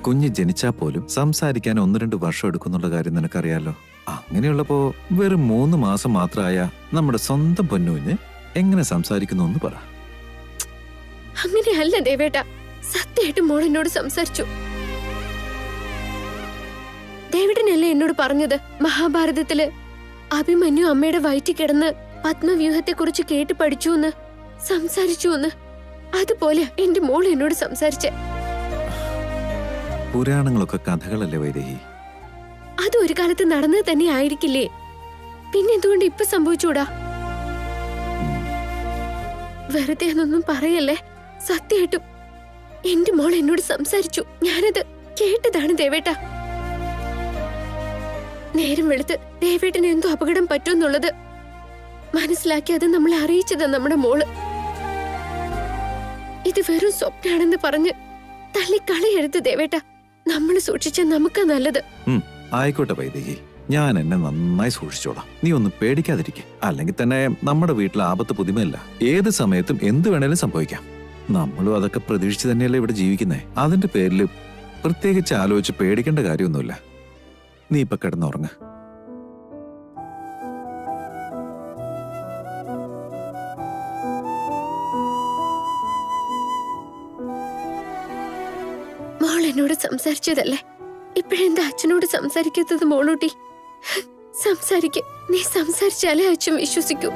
കുഞ്ഞ് ജനിച്ചാൽ പോലും സംസാരിക്കാൻ 1-2 വർഷം എടുക്കുന്നുള്ള കാര്യം നിനക്കറിയാലോ. അങ്ങനെയുള്ളപ്പോ വെറും 3 മാസം മാത്രമായ നമ്മുടെ സ്വന്തം പൊന്നുകുഞ്ഞ് എങ്ങനെ സംസാരിക്കുന്നു എന്ന് പറ. അങ്ങനെയല്ല ദേവേട്ട, സത്യമായിട്ട് മോൾ എന്നോട് സംസാരിച്ചു. ദേവേട്ടനല്ലേ എന്നോട് പറഞ്ഞത് മഹാഭാരതത്തില് അഭിമന്യു അമ്മയുടെ വയറ്റിൽ കിടന്ന് പത്മവ്യൂഹത്തെ കുറിച്ച് കേട്ട് പഠിച്ചു എന്ന്, സംസാരിച്ചു എന്ന്. അതുപോലെ എന്റെ മോൾ എന്നോട് സംസാരിച്ചേ. പുരാണങ്ങളൊക്കെ കഥകളല്ലേ വൈദേഹി? അത് ഒരു കാലത്ത് നടന്നത് തന്നെ ആയിരിക്കില്ലേ? പിന്നെന്തുകൊണ്ട് ഇപ്പൊ സംഭവിച്ചൂടാ? വെറുതെ ഒന്നും പറയല്ലേ. സത്യമായിട്ടും എന്റെ മോൾ എന്നോട് സംസാരിച്ചു. ഞാനത് കേട്ടതാണ് ദേവേട്ട. നേരം വെളുത്ത് ദേവേട്ടന് എന്തോ അപകടം പറ്റുമെന്നുള്ളത് മനസ്സിലാക്കി അത് നമ്മളെ അറിയിച്ചതാ നമ്മുടെ മോള്. ഇത് വെറും സ്വപ്നാണെന്ന് പറഞ്ഞ് തള്ളിക്കളയരുത് ദേവേട്ട. നമ്മൾ സൂക്ഷിച്ച നമുക്കാ നല്ലത്. ആയിക്കോട്ടെ വൈദേഹി, ഞാൻ എന്നെ നന്നായി സൂക്ഷിച്ചോളാം. നീ ഒന്ന് പേടിക്കാതിരിക്കെ. അല്ലെങ്കിൽ തന്നെ നമ്മുടെ വീട്ടിൽ ആപത്ത് പുതുമയല്ല. ഏത് സമയത്തും എന്ത് വേണേലും സംഭവിക്കാം. നമ്മളും അതൊക്കെ പ്രതീക്ഷിച്ച് തന്നെയല്ലേ ഇവിടെ ജീവിക്കുന്നേ. അതിന്റെ പേരിൽ പ്രത്യേകിച്ച് ആലോചിച്ച് പേടിക്കേണ്ട കാര്യമൊന്നുമില്ല. നീ ഇപ്പൊ കിടന്നുറങ്ങ. മോൾ എന്നോട് സംസാരിച്ചതല്ലേ, ഇപ്പോഴെന്താ അച്ഛനോട് സംസാരിക്കാത്തത് മോളൂട്ടി? സംസാരിക്ക. നീ സംസാരിച്ചാലേ അച്ഛൻ വിശ്വസിക്കൂ.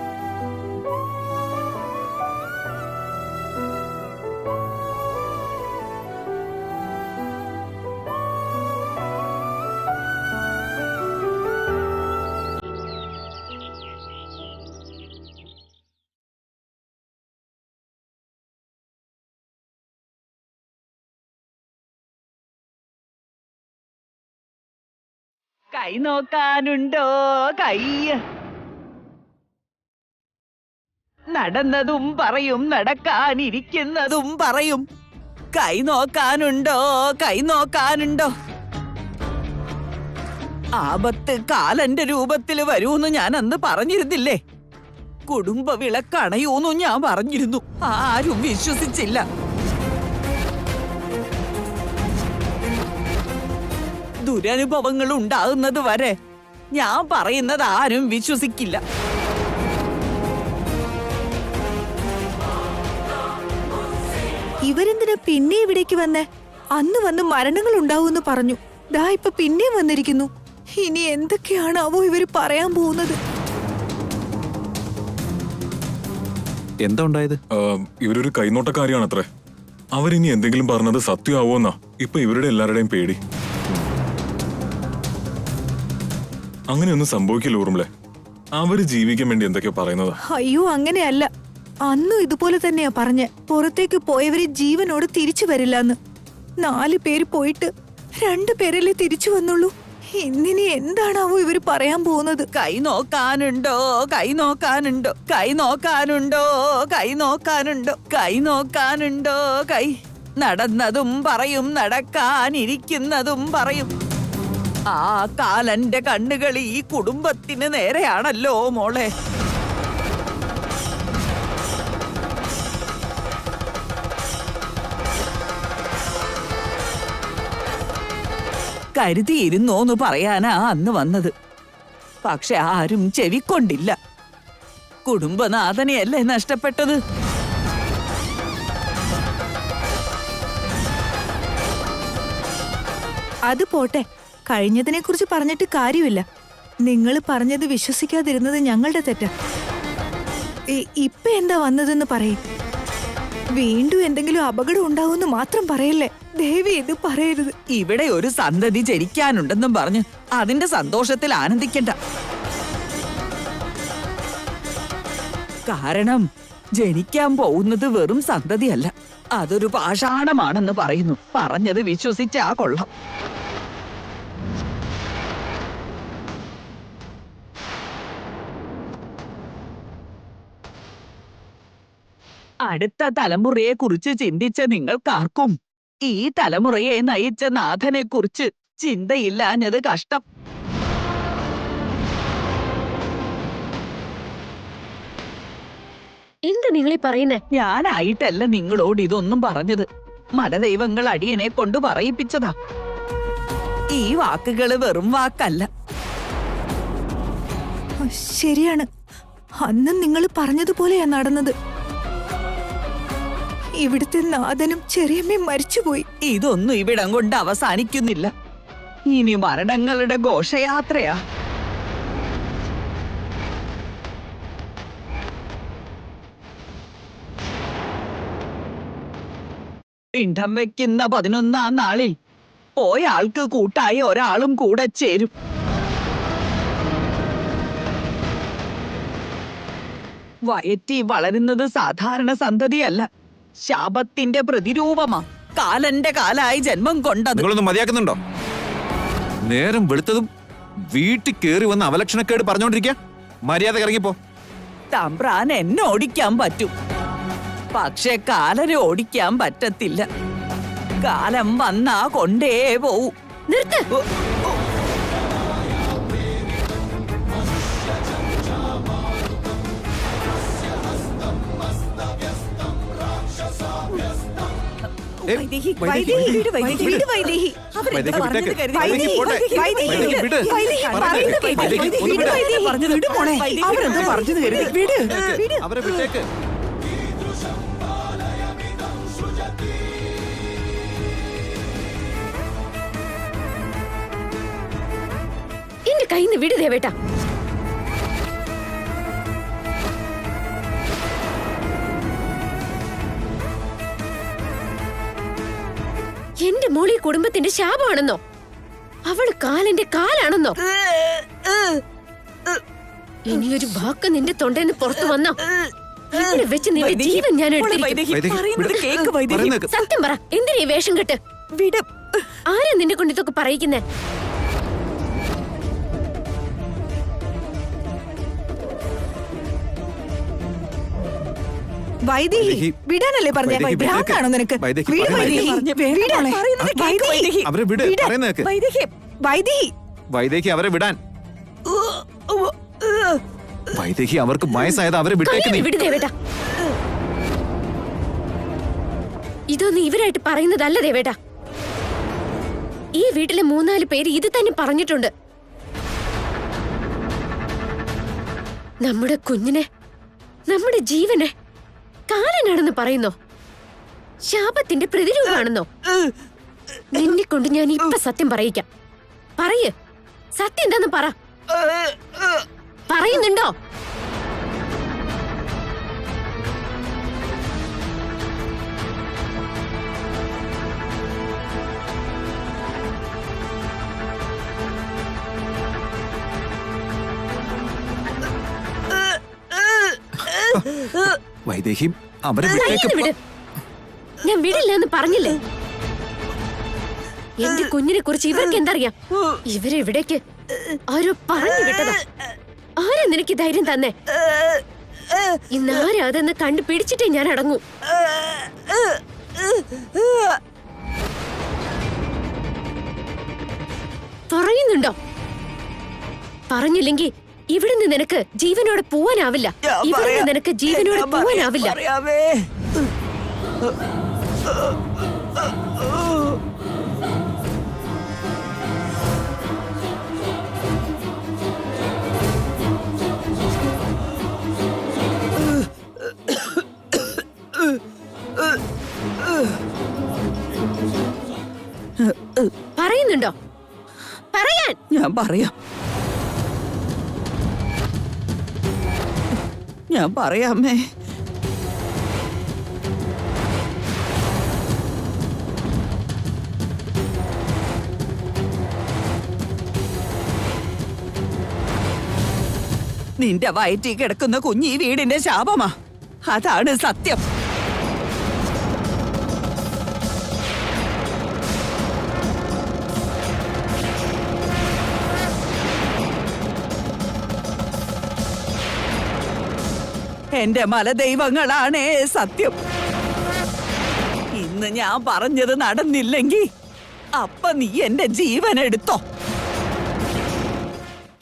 കൈ നോക്കാനുണ്ടോ കൈ? നടന്നതും പറയും, നടക്കാനിരിക്കുന്നതും പറയും. കൈ നോക്കാനുണ്ടോ, കൈ നോക്കാനുണ്ടോ? ആപത്ത് കാലന്റെ രൂപത്തിൽ വരൂന്ന് ഞാൻ അന്ന് പറഞ്ഞിരുന്നില്ലേ? കുടുംബ വിളക്കണയൂന്നും ഞാൻ പറഞ്ഞിരുന്നു. ആരും വിശ്വസിച്ചില്ല. ദുരനുഭവങ്ങൾ ഉണ്ടാകുന്നത് വരെ ഞാൻ പറയുന്നത് ആരും വിശ്വസിക്കില്ല. ഇവരെന്തിനാ പിന്നെ ഇവിടേക്ക് വന്നേ? അന്ന് വന്ന് മരണങ്ങൾ ഉണ്ടാവൂന്ന് പറഞ്ഞു. ദാ ഇപ്പൊ പിന്നെയും വന്നിരിക്കുന്നു. ഇനി എന്തൊക്കെയാണാവോ ഇവര് പറയാൻ പോകുന്നത്? എന്താ ഉണ്ടായത്? ഇവരൊരു കൈനോട്ടക്കാരിയാണത്രേ. അവരിനി എന്തെങ്കിലും പറഞ്ഞത് സത്യമാവോന്നാ ഇപ്പൊ ഇവരുടെ എല്ലാവരുടെയും പേടി. അങ്ങനെയൊന്നും സംഭവിക്കില്ല ഊർമിളെ. അവര് ജീവിക്കാൻ വേണ്ടി എന്തൊക്കെയോ പറയുന്നതാ. അയ്യോ, അങ്ങനെയല്ല. അന്നും ഇതുപോലെ തന്നെയാ പറഞ്ഞ. പുറത്തേക്ക് പോയവര് ജീവനോട് തിരിച്ചു വരില്ലെന്ന്. 4 പേര് പോയിട്ട് 2 പേരല്ലേ തിരിച്ചു വന്നുള്ളൂ. ഇന്നിനി എന്താണാവോ ഇവര് പറയാൻ പോകുന്നത്? കൈ നോക്കാനുണ്ടോ, കൈ നോക്കാനുണ്ടോ, കൈ നോക്കാനുണ്ടോ, കൈ നോക്കാനുണ്ടോ, കൈ നോക്കാനുണ്ടോ, കൈ. നടന്നതും പറയും, നടക്കാനിരിക്കുന്നതും പറയും. ആ കാലന്റെ കണ്ണുകൾ ഈ കുടുംബത്തിന് നേരെയാണല്ലോ മോളെ. കരുതിയിരുന്നോന്ന് പറയാനാ അന്ന് വന്നത്. പക്ഷെ ആരും ചെവിക്കൊണ്ടില്ല. കുടുംബനാഥനെയല്ലേ നഷ്ടപ്പെട്ടത്. അത് പോട്ടെ, കഴിഞ്ഞതിനെ കുറിച്ച് പറഞ്ഞിട്ട് കാര്യമില്ല. നിങ്ങൾ പറഞ്ഞത് വിശ്വസിക്കാതിരുന്നത് ഞങ്ങളുടെ തെറ്റാ. ഇപ്പൊ എന്താ വന്നതെന്ന് പറയും. വീണ്ടും എന്തെങ്കിലും അപകടം ഉണ്ടാവുമെന്ന് മാത്രം പറയല്ലേ. ദേവി, ഇത് പറയരുത്. ഇവിടെ ഒരു സന്തതി ജനിക്കാനുണ്ടെന്നും പറഞ്ഞ് അതിന്റെ സന്തോഷത്തിൽ ആനന്ദിക്കണ്ട. കാരണം ജനിക്കാൻ പോകുന്നത് വെറും സന്തതിയല്ല, അതൊരു പാഷാണമാണെന്ന് പറയുന്നു. പറഞ്ഞത് വിശ്വസിച്ചാ കൊള്ളാം. അടുത്ത തലമുറയെ കുറിച്ച് ചിന്തിച്ച നിങ്ങൾക്കാർക്കും ഈ തലമുറയെ നയിച്ച നാഥനെ കുറിച്ച് ചിന്തയില്ലാഞ്ഞത് കഷ്ടം. എന്താ നിങ്ങളീ പറയുന്നേ? ഞാനായിട്ടല്ല നിങ്ങളോട് ഇതൊന്നും പറഞ്ഞത്. മലദൈവങ്ങൾ അടിയനെ കൊണ്ട് പറയിപ്പിച്ചതാ. ഈ വാക്കുകള് വെറും വാക്കല്ല. ശരിയാണ്, അന്ന് നിങ്ങൾ പറഞ്ഞതുപോലെയാ നടന്നത്. ഇവിടുത്തെ നാഥനും ചെറിയമ്മയും മരിച്ചുപോയി. ഇതൊന്നും ഇവിടം കൊണ്ട് അവസാനിക്കുന്നില്ല. ഇനി മരണങ്ങളുടെ ഘോഷയാത്രയാ. പിണ്ഡം വെക്കുന്ന 11-ാം നാളിൽ പോയ ആൾക്ക് കൂട്ടായി ഒരാളും കൂടെ ചേരും. വയറ്റി വളരുന്നത് സാധാരണ സന്തതിയല്ല, ശാപത്തിന്റെ പ്രതിരൂപമാ. കാലന്റെ കാലായി ജന്മം കൊണ്ടത്. നിങ്ങളൊന്ന് മതിയാക്കുന്നുണ്ടോ? നേരം വെളുത്തതും വീട്ടിൽ കേറി വന്ന് അവലക്ഷണക്കേട് പറഞ്ഞോണ്ടിരിക്കുക. മര്യാദ ഇറങ്ങിപ്പോ. തമ്പ്രാൻ എന്നെ ഓടിക്കാൻ പറ്റും, പക്ഷെ കാലനെ ഓടിക്കാൻ പറ്റത്തില്ല. കാലം വന്നാ കൊണ്ടേ പോവും. നിർത്ത്. അവരെ വിട്ടേക്ക്. എന്റെ കയ്യിൽ നിന്ന് വിട് ദേവേട്ടാ. എന്റെ മോളി കുടുംബത്തിന്റെ ശാപമാണെന്നോ? അവള് കാലന്റെ കാലാണെന്നോ? ഇനിയൊരു വാക്ക് നിന്റെ തൊണ്ടേന്ന് പുറത്തു വന്നോ ഇവിടെ വെച്ച് നിന്റെ ജീവൻ ഞാൻ എടുത്തിരിക്കും. സത്യം പറ, എന്തിനാ ഈ വേഷം കെട്ട്? ആരാ നിന്നെ കൊണ്ട് ഇതൊക്കെ പറയിക്കുന്നേ? വൈദേഹി, വിടാനല്ലേ പറഞ്ഞേ? ഭ്രാന്താണോ നിനക്ക്? വൈദേഹി അവരെ വിടാൻ. വൈദേഹി അവർക്ക് വയസ്സായത് അവരെ വിട്ടേക്ക്. ഇതൊന്നും ഇവരായിട്ട് പറയുന്നതല്ല ദേവേട്ടാ. ഈ വീട്ടിലെ 3-4 പേര് ഇത് തന്നെ പറഞ്ഞിട്ടുണ്ട്. നമ്മുടെ കുഞ്ഞിനെ, നമ്മുടെ ജീവനെ കാലനാണെന്ന് പറയുന്നോ? ശാപത്തിന്റെ പ്രതിരൂപമാണെന്നോ? നിന്നെ കൊണ്ട് ഞാൻ ഇപ്പൊ സത്യം പറയിക്കാം. പറയ്, സത്യം എന്താന്ന് പറ. പറയുന്നുണ്ടോ? വൈദേഹി അവരെ വിട്. ഞാൻ വിടില്ല എന്ന് പറഞ്ഞില്ലേ? എന്റെ കുഞ്ഞിനെ കുറിച്ച് ഇവർക്ക് എന്തറിയാം? ഇവരെവിടേക്ക് ആരോ പറഞ്ഞു വിട്ടതാ. ആരാ നിനക്ക് ധൈര്യം തന്നെ? ഇന്നാരാ അതെന്ന് കണ്ടുപിടിച്ചിട്ടേ ഞാൻ അടങ്ങൂ. പറയുന്നുണ്ടോ? പറഞ്ഞില്ലെങ്കിൽ ഇവിടുന്ന് നിനക്ക് ജീവനോടെ പോവാനാവില്ല. ഇവിടുന്ന് നിനക്ക് ജീവനോടെ പോവാനാവില്ല. പറയുന്നുണ്ടോ? പറയാൻ. ഞാൻ പറയാം, ഞാൻ പറയാമേ. നിന്റെ വയറ്റിൽ കിടക്കുന്ന കുഞ്ഞ് ഈ വീടിന്റെ ശാപമാ. അതാണ് സത്യം. എന്റെ മലദൈവങ്ങളാണേ സത്യം. ഇന്ന് ഞാൻ പറഞ്ഞത് നടന്നില്ലെങ്കിൽ അപ്പൊ നീ എന്റെ ജീവൻ എടുത്തോ.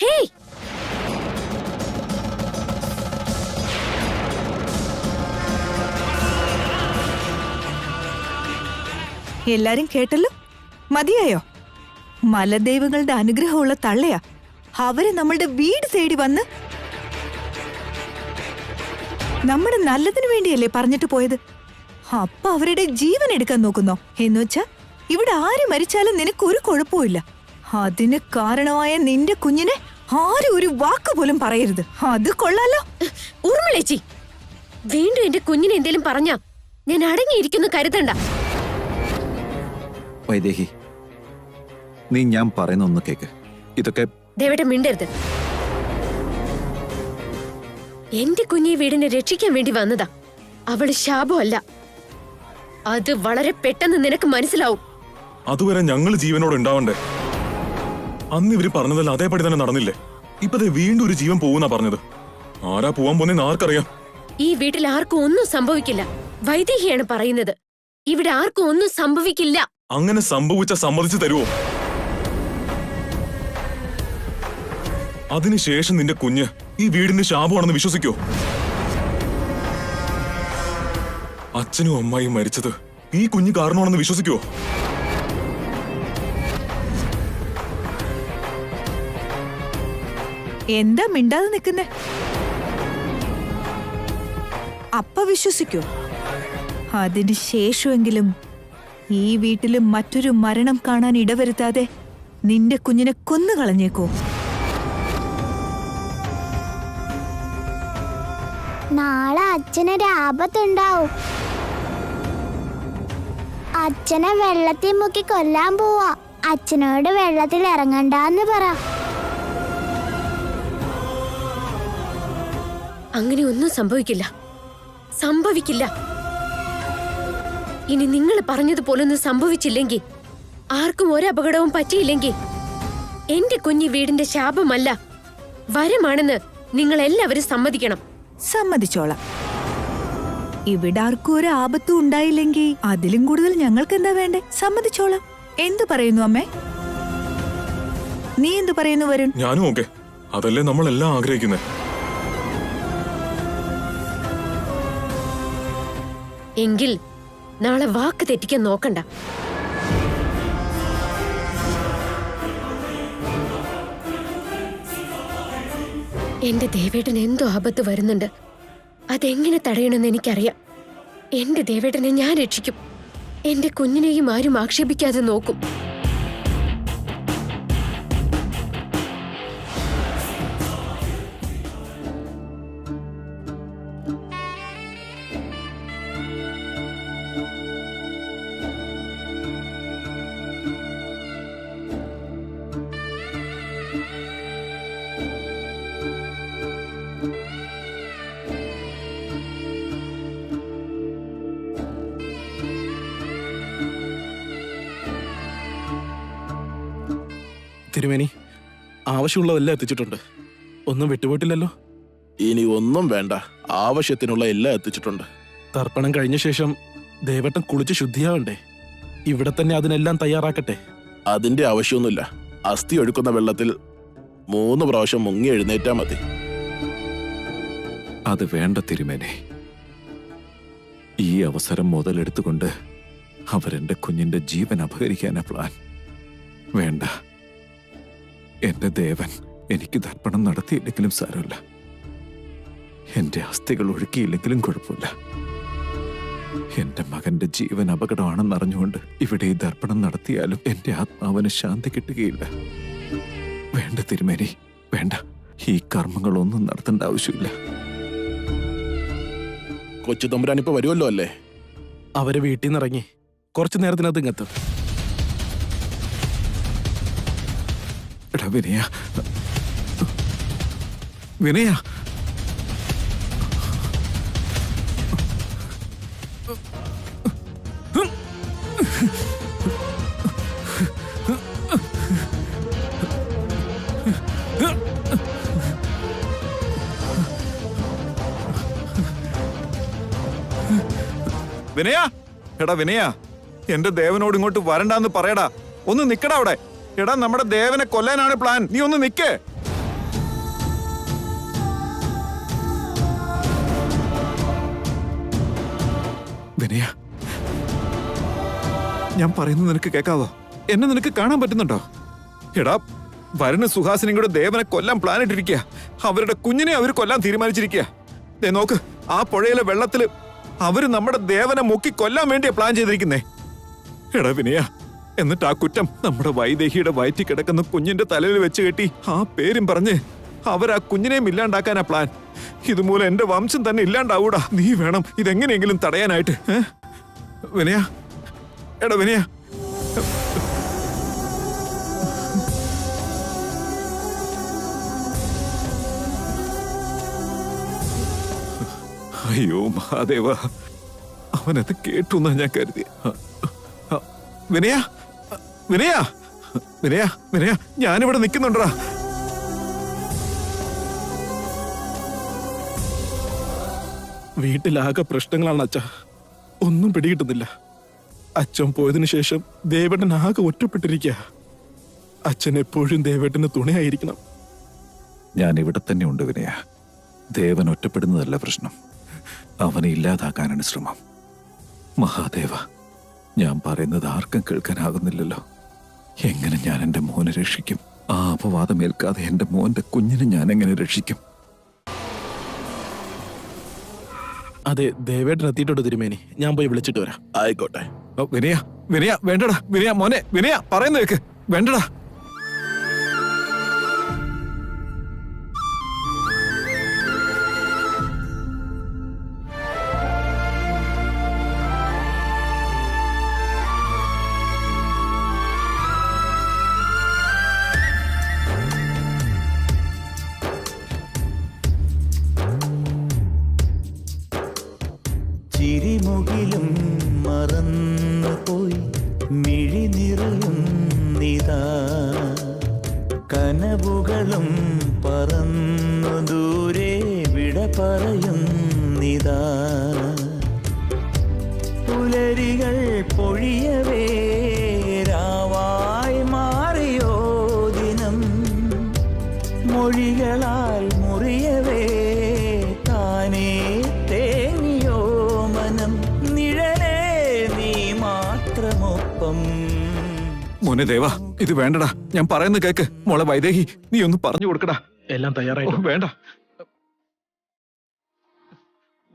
ഹേയ്, എല്ലാരും കേട്ടല്ലോ, മതിയായോ? മലദൈവങ്ങളുടെ അനുഗ്രഹമുള്ള തള്ളയാ. അവര് നമ്മളുടെ വീട് തേടി വന്ന് നമ്മുടെ നല്ലതിനു വേണ്ടിയല്ലേ പറഞ്ഞിട്ട് പോയത്. അപ്പൊ അവരുടെ ജീവൻ എടുക്കാൻ നോക്കുന്നോ? എന്നുവെച്ചാ ഇവിടെ ആര് മരിച്ചാലും നിനക്കൊരു കുഴപ്പമില്ല. അതിന് കാരണമായ നിന്റെ കുഞ്ഞിനെ ആരും ഒരു വാക്ക് പോലും പറയരുത്. അത് കൊള്ളാലോ. ഊർമിളേച്ചി, വീണ്ടും എന്റെ കുഞ്ഞിനെ എന്തേലും പറഞ്ഞാ ഞാൻ അടങ്ങിയിരിക്കുന്നു കരുതണ്ട. വൈദേഹി, നീ ഞാൻ പറയുന്ന ഒന്ന് കേക്ക്. ഇതൊക്കെ ദേവേട്ട മിണ്ടരുത്. എന്റെ കുഞ്ഞി വീടിനെ രക്ഷിക്കാൻ വേണ്ടി വന്നതാ. അവള് ശാപമല്ല. അത് വളരെ പെട്ടെന്ന് നിനക്ക് മനസ്സിലാവും. അതുവരെ ഞങ്ങൾ ജീവനോടെ ഉണ്ടാവണ്ടേ? അന്ന് ഇവര് പറഞ്ഞതല്ല അതേപടി തന്നെ നടന്നില്ലേ? ഇപ്പതേ വീണ്ടും ഒരു ജീവൻ പോകുന്നാ പറഞ്ഞത്. ആരാ പോവാൻ പോന്നെന്ന് ആർക്കറിയാം? ഈ വീട്ടിൽ ആർക്കും ഒന്നും സംഭവിക്കില്ല. വൈദേഹിയാണ് പറയുന്നത്. ഇവിടെ ആർക്കും ഒന്നും സംഭവിക്കില്ല. അങ്ങനെ സംഭവിച്ച സമ്മതിച്ചു തരുവോ? അതിനുശേഷം നിന്റെ കുഞ്ഞ് ഈ വീടിന്റെ ശാപമാണെന്ന് വിശ്വസിക്കോ? അച്ഛനും അമ്മായും മരിച്ചത് ഈ കുഞ്ഞ് കാരണമാണെന്ന് വിശ്വസിക്കോ? എന്താ മിണ്ടാതെ നിൽക്കുന്നേ? അപ്പ വിശ്വസിക്കോ? അതിന് ശേഷമെങ്കിലും ഈ വീട്ടിലും മറ്റൊരു മരണം കാണാൻ ഇടവരുത്താതെ നിന്റെ കുഞ്ഞിനെ കൊന്നുകളഞ്ഞേക്കോ? നാളെ അച്ഛനൊരു ആപത്തുണ്ടാവും. അച്ഛനെ വെള്ളത്തിൽ മുക്കി കൊല്ലാൻ പോവാ. അച്ഛനോട് വെള്ളത്തിൽ ഇറങ്ങണ്ടെന്ന് പറ. അങ്ങനെ ഒന്നും സംഭവിക്കില്ല. സംഭവിക്കില്ല. ഇനി നിങ്ങൾ പറഞ്ഞതുപോലൊന്നും സംഭവിച്ചില്ലെങ്കിൽ, ആർക്കും ഒരപകടവും പറ്റിയില്ലെങ്കിൽ, എന്റെ കുഞ്ഞി വീടിന്റെ ശാപമല്ല, വരമാണെന്ന് നിങ്ങൾ എല്ലാവരും സമ്മതിക്കണം. സമ്മതിച്ചോളാം. ഇവിടെ ആർക്കും ഒരു ആപത്തും ഉണ്ടായില്ലെങ്കിൽ അതിലും കൂടുതൽ ഞങ്ങൾക്ക് എന്താ വേണ്ടേ? സമ്മതിച്ചോളാം. എന്തു പറയുന്നു അമ്മേ? നീ എന്തു പറയുന്നു വരുൺ? ഞാനും ഓക്കെ. അതല്ലേ നമ്മളെല്ലാം ആഗ്രഹിക്കുന്നത്. എങ്കിൽ നാളെ വാക്ക് തെറ്റിക്കാൻ നോക്കണ്ട. എന്റെ ദേവേട്ടന് എന്തോ ആപത്ത് വരുന്നുണ്ട്. അതെങ്ങനെ തടയണമെന്ന് എനിക്കറിയാം. എന്റെ ദേവേട്ടനെ ഞാൻ രക്ഷിക്കും. എന്റെ കുഞ്ഞിനെയും ആരും ആക്ഷേപിക്കാതെ നോക്കും. തിരുമേനി, ആവശ്യമുള്ളതെല്ലാം എത്തിച്ചിട്ടുണ്ട്. ഒന്നും വിട്ടുപോയിട്ടില്ലല്ലോ? ഇനി ഒന്നും വേണ്ട. ആവശ്യത്തിനുള്ള എല്ലാം എത്തിച്ചിട്ടുണ്ട്. തർപ്പണം കഴിഞ്ഞ ശേഷം ദേവട്ടൻ കുളിച്ച് ശുദ്ധിയാവണ്ടേ? ഇവിടെ തന്നെ അതിനെല്ലാം തയ്യാറാക്കട്ടെ. അതിന്റെ ആവശ്യമൊന്നുമില്ല. അസ്ഥി ഒഴുക്കുന്ന വെള്ളത്തിൽ 3 പ്രാവശ്യം മുങ്ങി എഴുന്നേറ്റാ മതി. അത് വേണ്ട തിരുമേനെ. ഈ അവസരം മുതലെടുത്തുകൊണ്ട് അവരെന്റെ കുഞ്ഞിന്റെ ജീവൻ അപഹരിക്കാനാ പ്ലാൻ. വേണ്ട. എന്റെ ദേവൻ എനിക്ക് തർപ്പണം നടത്തിയില്ലെങ്കിലും സാരമില്ല. എന്റെ അസ്ഥികൾ ഒഴുക്കിയില്ലെങ്കിലും കുഴപ്പമില്ല. എന്റെ മകന്റെ ജീവൻ അപകടമാണെന്നറിഞ്ഞുകൊണ്ട് ഇവിടെ ഈ ദർപ്പണം നടത്തിയാലും എന്റെ ആത്മാവിന് ശാന്തി കിട്ടുകയില്ല. വേണ്ട തിരുമേനി, വേണ്ട. ഈ കർമ്മങ്ങളൊന്നും നടത്തേണ്ട ആവശ്യമില്ല. കൊച്ചു തമ്പുരാൻ ഇപ്പൊ വരുമല്ലോ അല്ലേ? അവര് വീട്ടിൽ നിന്ന് ഇറങ്ങി കുറച്ചു നേരത്തിനകത്ത് ഇങ്ങെത്തും. എടാ വിനയ, വിനയ, വിനയ, എടാ വിനയ, എന്റെ ദേവനോട് ഇങ്ങോട്ട് വരണ്ടാന്ന് പറയടാ. ഒന്ന് നിക്കടാ അവിടെ. എടാ, നമ്മുടെ ദേവനെ കൊല്ലാനാണ് പ്ലാൻ. നീ ഒന്ന് നിക്കേ. വിനയ, ഞാൻ പറയുന്നത് നിനക്ക് കേൾക്കാവോ? എന്നെ നിനക്ക് കാണാൻ പറ്റുന്നുണ്ടോ? എടാ, വരുണ സുഹാസിനിയും കൂടെ ദേവനെ കൊല്ലാൻ പ്ലാൻ ഇട്ടിരിക്കുക. അവരുടെ കുഞ്ഞിനെ അവർ കൊല്ലാൻ തീരുമാനിച്ചിരിക്കുക. ദേ നോക്ക്, ആ പുഴയിലെ വെള്ളത്തില് അവര് നമ്മുടെ ദേവനെ മുക്കി കൊല്ലാൻ വേണ്ടിയാ പ്ലാൻ ചെയ്തിരിക്കുന്നേ. എടാ വിനയ, എന്നിട്ട് ആ കുറ്റം നമ്മുടെ വൈദേഹിയുടെ വയറ്റി കിടക്കുന്ന കുഞ്ഞിന്റെ തലയിൽ വെച്ച് കെട്ടി ആ പേരും പറഞ്ഞ് അവർ ആ കുഞ്ഞിനെയും ഇല്ലാണ്ടാക്കാനാ പ്ലാൻ. ഇതുമൂലം എന്റെ വംശം തന്നെ ഇല്ലാണ്ടാവൂടാ. നീ വേണം ഇതെങ്ങനെയെങ്കിലും തടയാനായിട്ട്. വിനയ, എടാ വിനയ, അയ്യോ മഹാദേവ, അവനത് കേട്ടു എന്നാ ഞാൻ കരുതി. വിനയ, വിനയ, വിനയ, വിനയ, ഞാനിവിടെ നിൽക്കുന്നുണ്ടാ. വീട്ടിലാകെ പ്രശ്നങ്ങളാണ് അച്ഛ. ഒന്നും പിടികിട്ടുന്നില്ല. അച്ഛൻ പോയതിനു ശേഷം ദേവേട്ടൻ ആകെ ഒറ്റപ്പെട്ടിരിക്കുക. അച്ഛൻ എപ്പോഴും ദേവേട്ടന് തുണയായിരിക്കണം. ഞാൻ ഇവിടെ തന്നെ ഉണ്ട് വിനയ. ദേവൻ ഒറ്റപ്പെടുന്നതല്ല പ്രശ്നം, അവനെ ഇല്ലാതാക്കാനാണ് ശ്രമം. മഹാദേവ, ഞാൻ പറയുന്നത് ആർക്കും കേൾക്കാനാകുന്നില്ലല്ലോ. എങ്ങനെ ഞാൻ എന്റെ മോനെ രക്ഷിക്കും? ആ അപവാദം ഏൽക്കാതെ എന്റെ മോന്റെ കുഞ്ഞിനെ ഞാൻ എങ്ങനെ രക്ഷിക്കും? അതെ, ദേവേട്ടൻ എത്തിയിട്ടുണ്ട് തിരുമേനി. ഞാൻ പോയി വിളിച്ചിട്ട് വരാം. ആയിക്കോട്ടെ. വിനയ, വിനയ, വേണ്ടടാ. വിനയ മോനെ, വിനയ പറയുന്ന കേക്ക്. വേണ്ടടാ. ചിരിമുകിലും മറന്നുപോയി മിഴി നിറയുന്നിതാ, കനവുകളും പറന്നു ദൂരെ വിട പറയുന്നിതാ. പുലരികൾ പൊഴിയവേ രാവായി മാറിയോ ദിനം, മൊഴികളാൽ മുറിയവേ താനേ തേങ്ങിയോ മനം, നിഴലേ നീ മാത്രമൊപ്പം. മോനെ ദേവാ, ഇത് വേണ്ടടാ. ഞാൻ പറയുന്ന കേക്ക്. മോളെ വൈദേഹി, നീ ഒന്ന് പറഞ്ഞു കൊടുക്കടാ. എല്ലാം തയ്യാറായിട്ട്. വേണ്ട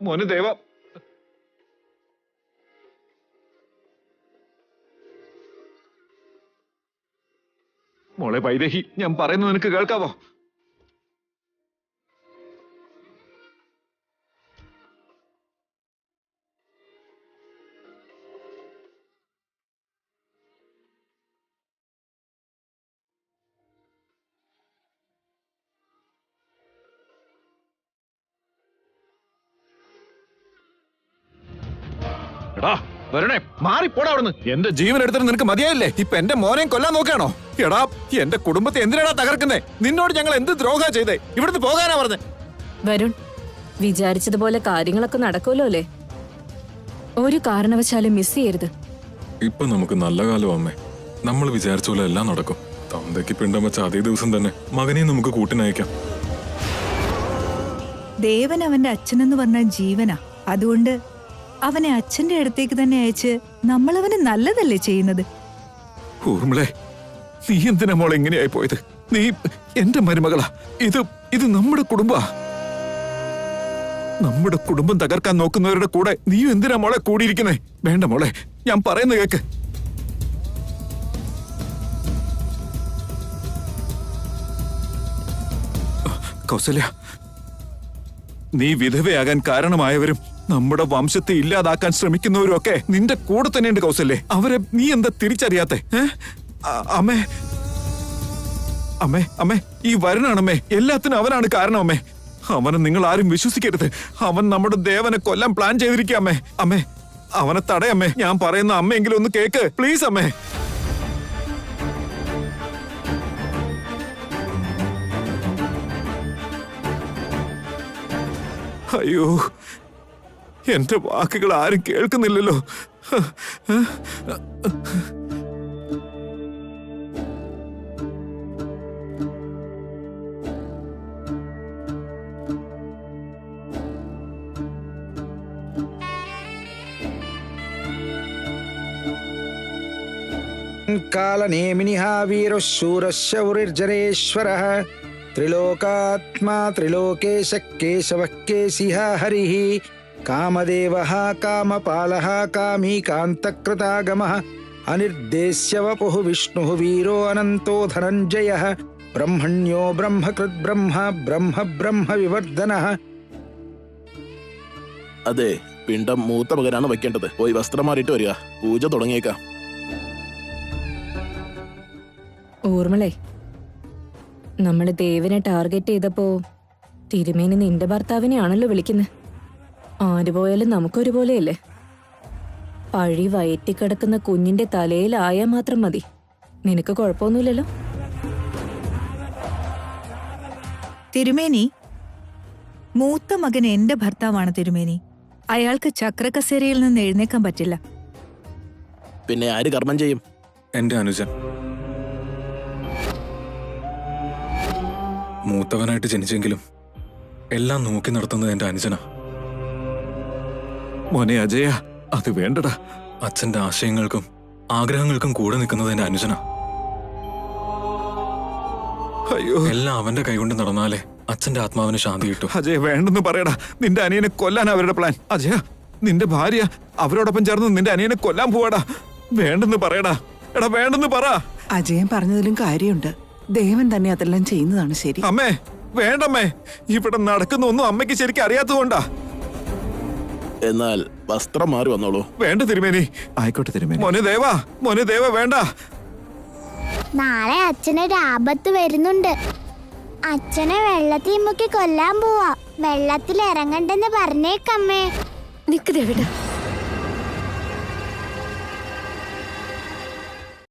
മോനെ ദേവ. മോളെ വൈദേഹി, ഞാൻ പറയുന്നത് നിനക്ക് കേൾക്കാവോ? എടാ വരണേ, മാറിപ്പോടാ അവിടുന്ന്. എന്റെ ജീവൻ എടുത്തിട്ട് നിനക്ക് മതിയായില്ലേ? ഇപ്പൊ എന്റെ മോനെയും കൊല്ലാൻ നോക്കാണോ? എടാ, എന്റെ കുടുംബത്തെ എന്തിനാടാ തകർക്കുന്നേ? നിന്നോട് ഞങ്ങൾ എന്ത് ദ്രോഹ ചെയ്തേ? ഇവിടുന്ന് പോകാനാ പറഞ്ഞേ. വരുൺ, വിചാരിച്ചതുപോലെ കാര്യങ്ങളൊക്കെ നടക്കുമല്ലോ അല്ലേ? ഒരു കാരണവശാലും മിസ് ചെയ്യരുത്. ഇപ്പൊ നമുക്ക് നല്ല കാലം അമ്മേ. നമ്മൾ വിചാരിച്ച പോലെ എല്ലാം നടക്കും. തന്തയ്ക്ക് പിണ്ടം വെച്ച അതേ ദിവസം തന്നെ മകനെയും നമുക്ക് കൂട്ടിനയക്കാം. ദേവൻ അവന്റെ അച്ഛനെന്ന് പറഞ്ഞ ജീവനാ. അതുകൊണ്ട് അവനെ അച്ഛന്റെ അടുത്തേക്ക് തന്നെ അയച്ച് നമ്മൾ അവന് നല്ലതല്ലേ ചെയ്യുന്നത്? ഊർമിളെ, നീ എന്തിനാ മോളെ എങ്ങനെയായി പോയത്? നീ എന്റെ മരുമകളാ. ഇത് നമ്മുടെ കുടുംബാ. നമ്മുടെ കുടുംബം തകർക്കാൻ നോക്കുന്നവരുടെ കൂടെ നീയും എന്തിനാ മോളെ കൂടിയിരിക്കുന്നേ? വേണ്ട മോളെ, ഞാൻ പറയുന്ന കേക്ക്. കൗസല്യ, നീ വിധവയാകാൻ കാരണമായവരും നമ്മുടെ വംശത്തെ ഇല്ലാതാക്കാൻ ശ്രമിക്കുന്നവരും ഒക്കെ നിന്റെ കൂടെ തന്നെയുണ്ട് കൗസല്യേ. അവരെ നീ എന്താ തിരിച്ചറിയാത്തെ? അമ്മേ, അമ്മേ, അമ്മേ, ഈ വരുണാണമ്മേ. എല്ലാത്തിനും അവനാണ് കാരണം അമ്മേ. അവനെ നിങ്ങൾ ആരും വിശ്വസിക്കരുത്. അവൻ നമ്മുടെ ദേവനെ കൊല്ലാൻ പ്ലാൻ ചെയ്തിരിക്കുക അമ്മേ. അമ്മേ, അവനെ തടയമ്മേ. ഞാൻ പറയുന്ന അമ്മയെങ്കിലും ഒന്ന് കേക്ക് പ്ലീസ് അമ്മേ. അയ്യോ, എന്റെ വാക്കുകൾ ആരും കേൾക്കുന്നില്ലല്ലോ. കാലനേമിനിഹ വീരശൂരശൗരിർജനേശ്വരഃ ത്രിലോകാത്മാ ത്രിലോകേശ കേശവഃ കേശിഹ ഹരിഃ കാമദേവഃ കാമപാലഃ കാമീകാന്തകൃതാഗമഃ അനിർദ്ദേശ്യ വപുഃ വിഷ്ണുഃ വീരോ അനന്തോ ധനഞ്ജയഃ ബ്രഹ്മണ്യോ ബ്രഹ്മകൃത് ബ്രഹ്മ ബ്രഹ്മ ബ്രഹ്മ വിവർധനഃ. അതെ, പിണ്ടം മൂത്ത മകനാണ് വെക്കേണ്ടത്. പോയി വസ്ത്രം മാറിയിട്ട് വരിക, പൂജ തുടങ്ങിയേക്കാം. ഊർമിളേ, നമ്മള് ദേവനെ ടാർഗറ്റ് ചെയ്തപ്പോ തിരുമേനി നിന്റെ ഭർത്താവിനെയാണല്ലോ വിളിക്കുന്നത്. ആര് പോയാലും നമുക്കൊരുപോലെയല്ലേ. പഴി വയറ്റിക്കിടക്കുന്ന കുഞ്ഞിന്റെ തലയിലായാൽ മാത്രം മതി. നിനക്ക് കുഴപ്പമൊന്നുമില്ലല്ലോ? തിരുമേനി, മൂത്ത മകൻ എന്റെ ഭർത്താവാണ് തിരുമേനി. അയാൾക്ക് ചക്രകസേരയിൽ നിന്ന് എഴുന്നേക്കാൻ പറ്റില്ല. പിന്നെ ആര് കർമ്മം ചെയ്യും? എന്റെ അനുജൻ. മൂത്തവനായിട്ട് ജനിച്ചെങ്കിലും എല്ലാം നോക്കി നടത്തുന്നത് എന്റെ അനുജനാ. മോനെ അജയ, അത് വേണ്ടടാ. അച്ഛന്റെ ആശയങ്ങൾക്കും ആഗ്രഹങ്ങൾക്കും കൂടെ നിൽക്കുന്നത് എന്റെ അനുജനാ. അയ്യോ, എല്ലാം അവന്റെ കൈകൊണ്ട് നടന്നാലേ അച്ഛന്റെ ആത്മാവിന് ശാന്തി കിട്ടും. അജയ് വേണ്ടെന്ന് പറയടാ. നിന്റെ അനിയനെ കൊല്ലാൻ അവരുടെ പ്ലാൻ. അജയ, നിന്റെ ഭാര്യ അവരോടൊപ്പം ചേർന്ന് നിന്റെ അനിയനെ കൊല്ലാൻ പോവാടാ. വേണ്ടെന്ന് പറയടാ. എടാ വേണ്ടെന്ന് പറ. അജയൻ പറഞ്ഞതിലും കാര്യമുണ്ട്. ദേവൻ തന്നെ അതെല്ലാം ചെയ്യുന്നതാണ് ശരി. അമ്മേ വേണ്ടമ്മേ, ഇവിടെ നടക്കുന്ന ഒന്നും അമ്മയ്ക്ക് ശരിക്കും അറിയാത്തതുകൊണ്ടാ. എന്നാൽ വസ്ത്രം മാറി വന്നോളൂ. വേണ്ട തിരുമേനി. ആയിക്കോട്ടെ തിരുമേനി. മോനെ ദേവ വേണ്ട. നാളെ അച്ഛനൊരു ആപത്ത് വരുന്നുണ്ട്. അച്ഛനെ വെള്ളത്തിൽ മുക്കി കൊല്ലാൻ പോവാ. വെള്ളത്തിൽ ഇറങ്ങണ്ടെന്ന് പറഞ്ഞേക്കമ്മേ. നിക്ക് ദേവേട്ടാ,